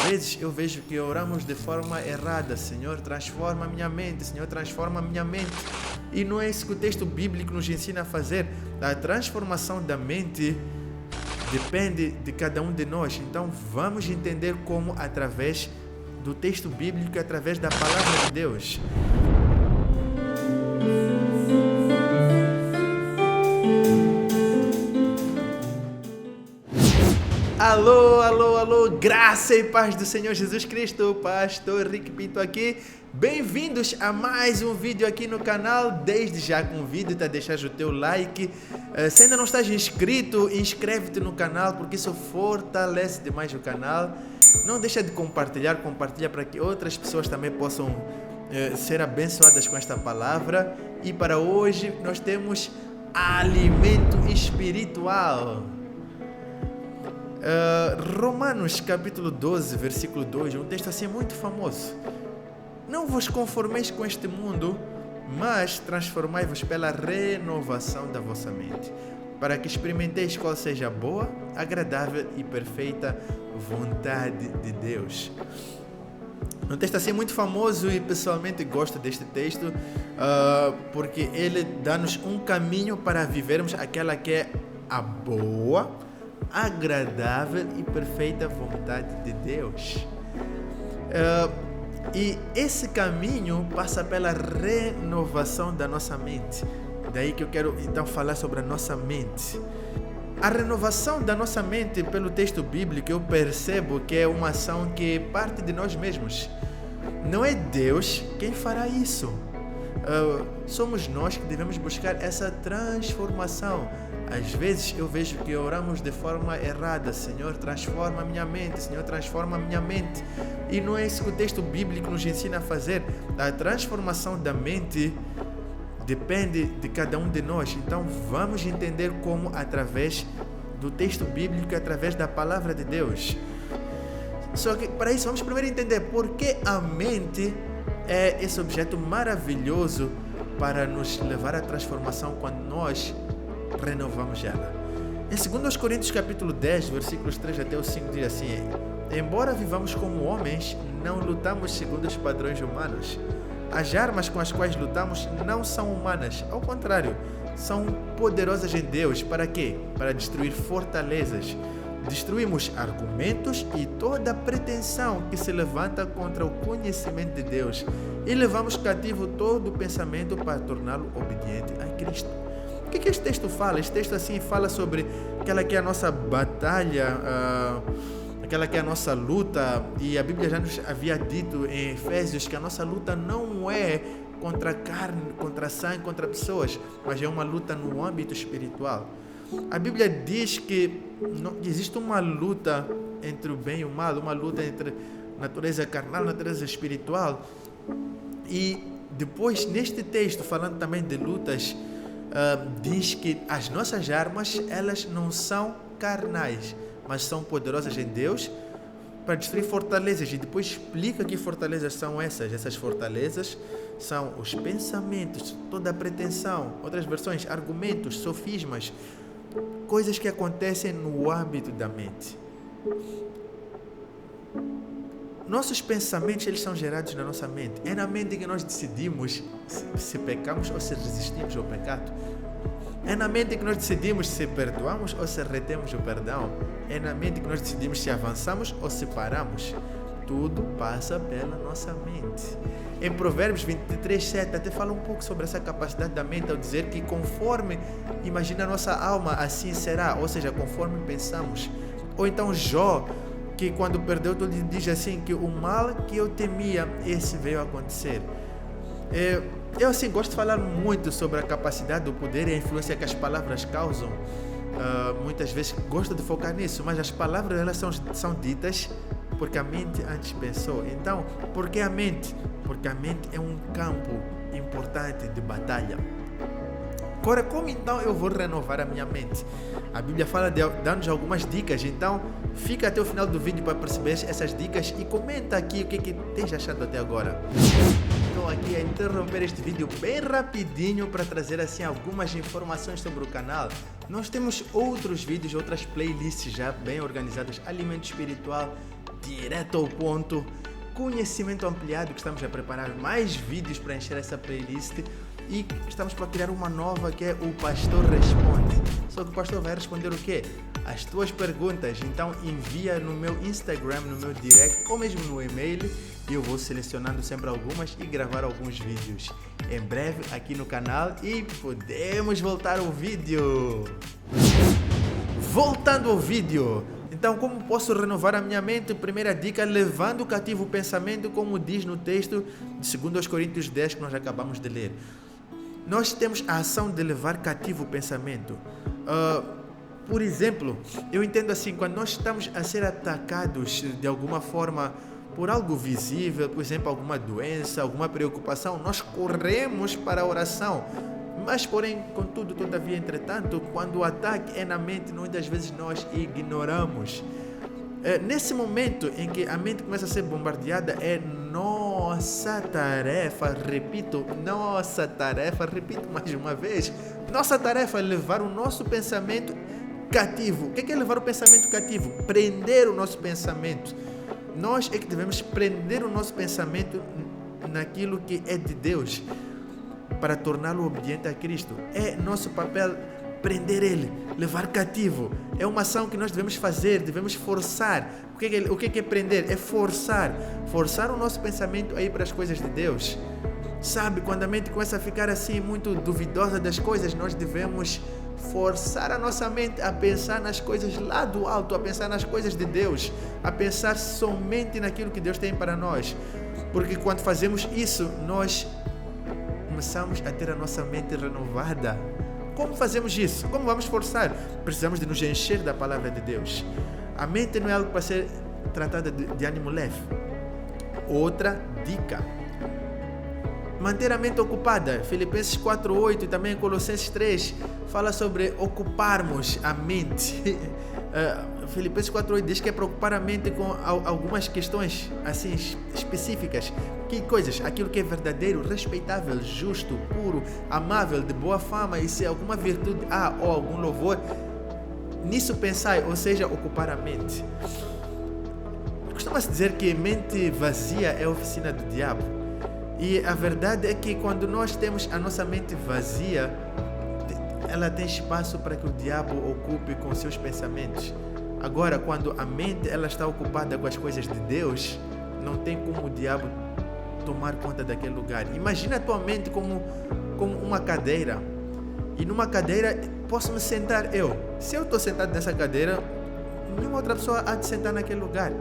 vezes eu vejo que oramos de forma errada. Senhor, transforma a minha mente. Senhor, transforma a minha mente. E não é isso que o texto bíblico nos ensina a fazer. A transformação da mente depende de cada um de nós. Então vamos entender como através do texto bíblico e através da palavra de Deus. Alô, alô, alô, graça e paz do Senhor Jesus Cristo, Pastor Rick Pinto aqui. Bem-vindos a mais um vídeo aqui no canal. Desde já convido-te a deixar o teu like. Se ainda não estás inscrito, inscreve-te no canal, porque isso fortalece demais o canal. Não deixa de compartilha para que outras pessoas também possam ser abençoadas com esta palavra. E para hoje nós temos alimento espiritual. Romanos capítulo 12, versículo 2, um texto assim muito famoso. Não vos conformeis com este mundo, mas transformai-vos pela renovação da vossa mente, para que experimenteis qual seja a boa, agradável e perfeita vontade de Deus. Um texto assim muito famoso e pessoalmente gosto deste texto, porque ele dá-nos um caminho para vivermos aquela que é a boa, agradável e perfeita vontade de Deus. E esse caminho passa pela renovação da nossa mente. Daí que eu quero então falar sobre a nossa mente. A renovação da nossa mente, pelo texto bíblico, eu percebo que é uma ação que parte de nós mesmos. Não é Deus quem fará isso. Somos nós que devemos buscar essa transformação. Às vezes eu vejo que oramos de forma errada. Senhor, transforma a minha mente. Senhor, transforma a minha mente. E não é isso que o texto bíblico nos ensina a fazer. A transformação da mente depende de cada um de nós. Então vamos entender como através do texto bíblico e através da palavra de Deus. Só que para isso vamos primeiro entender por que a mente é esse objeto maravilhoso para nos levar à transformação quando nós renovamos ela. Em 2 Coríntios capítulo 10, versículos 3 até o 5 diz assim: embora vivamos como homens, não lutamos segundo os padrões humanos. As armas com as quais lutamos não são humanas, ao contrário, são poderosas em Deus. Para quê? Para destruir fortalezas. Destruímos argumentos e toda pretensão que se levanta contra o conhecimento de Deus e levamos cativo todo o pensamento para torná-lo obediente a Cristo. O que este texto fala? Este texto assim fala sobre aquela que é a nossa batalha, aquela que é a nossa luta, e a Bíblia já nos havia dito em Efésios que a nossa luta não é contra carne, contra sangue, contra pessoas, mas é uma luta no âmbito espiritual. A Bíblia diz que não existe uma luta entre o bem e o mal, uma luta entre natureza carnal e natureza espiritual. E depois, neste texto, falando também de lutas, diz que as nossas armas, elas não são carnais, mas são poderosas em Deus para destruir fortalezas. E depois explica que fortalezas são essas. Essas fortalezas são os pensamentos, toda a pretensão, outras versões, argumentos, sofismas, coisas que acontecem no âmbito da mente. Nossos pensamentos, eles são gerados na nossa mente. É na mente que nós decidimos se pecamos ou se resistimos ao pecado. É na mente que nós decidimos se perdoamos ou se retemos o perdão. É na mente que nós decidimos se avançamos ou se paramos. Tudo passa pela nossa mente. Em Provérbios 23:7 até fala um pouco sobre essa capacidade da mente ao dizer que conforme imagina a nossa alma, assim será, ou seja, conforme pensamos. Ou então Jó, que quando perdeu tudo diz assim, que o mal que eu temia, esse veio a acontecer. Eu assim gosto de falar muito sobre a capacidade, o poder e a influência que as palavras causam. Muitas vezes gosto de focar nisso, mas as palavras elas são ditas porque a mente antes pensou. Então, por que a mente? Porque a mente é um campo importante de batalha. Agora, como então eu vou renovar a minha mente? A Bíblia fala dando-nos algumas dicas, então fica até o final do vídeo para perceber essas dicas e comenta aqui o que tens achado até agora. Estou aqui a interromper este vídeo bem rapidinho para trazer assim algumas informações sobre o canal. Nós temos outros vídeos, outras playlists já bem organizadas, alimento espiritual, direto ao ponto, conhecimento ampliado, que estamos a preparar mais vídeos para encher essa playlist e estamos para criar uma nova que é o Pastor Responde. Só que o pastor vai responder o quê? As tuas perguntas. Então envia no meu Instagram, no meu direct ou mesmo no e-mail e eu vou selecionando sempre algumas e gravar alguns vídeos em breve aqui no canal e podemos voltar ao vídeo. Voltando ao vídeo. Então, como posso renovar a minha mente? Primeira dica, levando cativo o pensamento, como diz no texto de 2 Coríntios 10 que nós acabamos de ler. Nós temos a ação de levar cativo o pensamento. Por exemplo, eu entendo assim, quando nós estamos a ser atacados de alguma forma por algo visível, por exemplo, alguma doença, alguma preocupação, nós corremos para a oração. Mas, porém, contudo, todavia, entretanto, quando o ataque é na mente, muitas vezes nós ignoramos. Nesse momento em que a mente começa a ser bombardeada, é nossa tarefa, repito mais uma vez, nossa tarefa é levar o nosso pensamento cativo. O que é levar o pensamento cativo? Prender o nosso pensamento. Nós é que devemos prender o nosso pensamento naquilo que é de Deus, para torná-lo obediente a Cristo. É nosso papel prender ele, levar cativo. É uma ação que nós devemos fazer, devemos forçar. O que é prender? É forçar o nosso pensamento a ir para as coisas de Deus. Sabe, quando a mente começa a ficar assim muito duvidosa das coisas, nós devemos forçar a nossa mente a pensar nas coisas lá do alto, a pensar nas coisas de Deus, a pensar somente naquilo que Deus tem para nós. Porque quando fazemos isso, nós começamos a ter a nossa mente renovada. Como fazemos isso? Como vamos forçar? Precisamos de nos encher da palavra de Deus. A mente não é algo para ser tratada de ânimo leve. Outra dica: manter a mente ocupada. Filipenses 4:8 e também Colossenses 3 fala sobre ocuparmos a mente. Filipenses 4:8 diz que é para ocupar a mente com algumas questões assim específicas. Que coisas? Aquilo que é verdadeiro, respeitável, justo, puro, amável, de boa fama, e se alguma virtude há ou algum louvor, nisso pensai, ou seja, ocupar a mente. Costuma-se dizer que mente vazia é a oficina do diabo. E a verdade é que quando nós temos a nossa mente vazia, ela tem espaço para que o diabo ocupe com seus pensamentos. Agora, quando a mente ela está ocupada com as coisas de Deus, não tem como o diabo tomar conta daquele lugar. Imagina a tua mente como uma cadeira. E numa cadeira posso me sentar eu. Se eu estou sentado nessa cadeira, nenhuma outra pessoa há de sentar naquele lugar.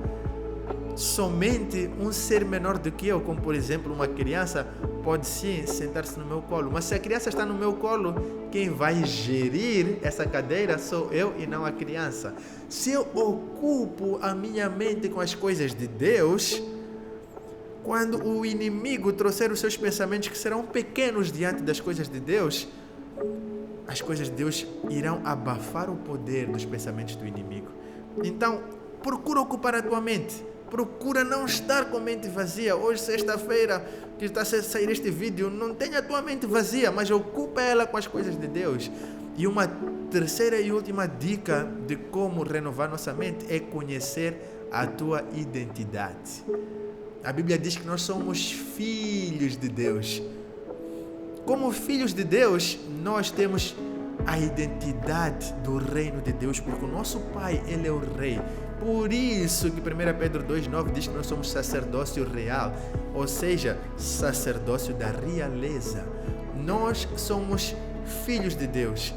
Somente um ser menor do que eu, como por exemplo uma criança, pode sim sentar-se no meu colo. Mas se a criança está no meu colo, quem vai gerir essa cadeira sou eu e não a criança. Se eu ocupo a minha mente com as coisas de Deus, quando o inimigo trouxer os seus pensamentos que serão pequenos diante das coisas de Deus, as coisas de Deus irão abafar o poder dos pensamentos do inimigo. Então, procura ocupar a tua mente. Procura não estar com a mente vazia. Hoje, sexta-feira, que está a sair este vídeo, não tenha a tua mente vazia, mas ocupa ela com as coisas de Deus. E uma terceira e última dica de como renovar nossa mente é conhecer a tua identidade. A Bíblia diz que nós somos filhos de Deus. Como filhos de Deus, nós temos a identidade do reino de Deus, porque o nosso Pai, Ele é o Rei. Por isso que 1 Pedro 2,9 diz que nós somos sacerdócio real, ou seja, sacerdócio da realeza. Nós somos filhos de Deus.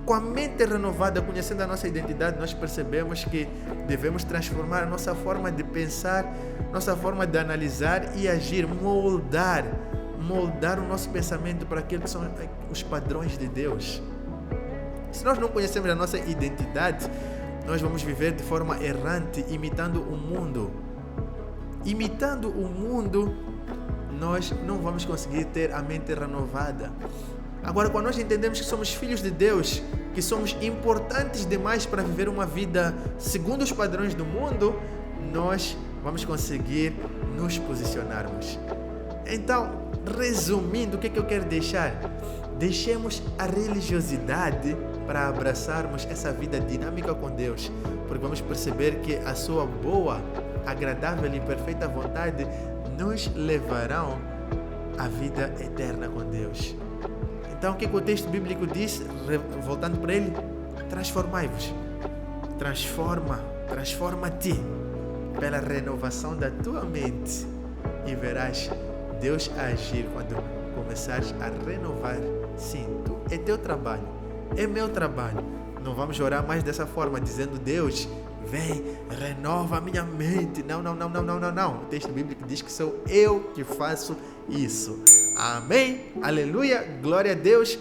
Com a mente renovada, conhecendo a nossa identidade, nós percebemos que devemos transformar a nossa forma de pensar, nossa forma de analisar e agir, moldar o nosso pensamento para aquilo que são os padrões de Deus. Se nós não conhecemos a nossa identidade, nós vamos viver de forma errante, imitando o mundo. Imitando o mundo, nós não vamos conseguir ter a mente renovada. Agora, quando nós entendemos que somos filhos de Deus, que somos importantes demais para viver uma vida segundo os padrões do mundo, nós vamos conseguir nos posicionarmos. Então, resumindo, o que eu quero deixar? Deixemos a religiosidade para abraçarmos essa vida dinâmica com Deus, porque vamos perceber que a sua boa, agradável e perfeita vontade nos levarão à vida eterna com Deus. Então, o que o texto bíblico diz, voltando para ele? Transformai-vos. Transforma-te pela renovação da tua mente e verás Deus agir quando começares a renovar. Sim, é teu trabalho, é meu trabalho. Não vamos orar mais dessa forma, dizendo: Deus, vem, renova a minha mente. Não. O texto bíblico diz que sou eu que faço isso. Amém? Aleluia, glória a Deus.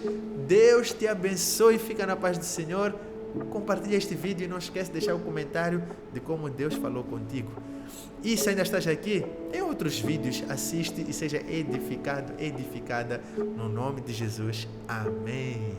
Deus te abençoe, fica na paz do Senhor. Compartilha este vídeo e não esquece de deixar um comentário de como Deus falou contigo. E se ainda estás aqui, em outros vídeos, assiste e seja edificado, edificada no nome de Jesus. Amém.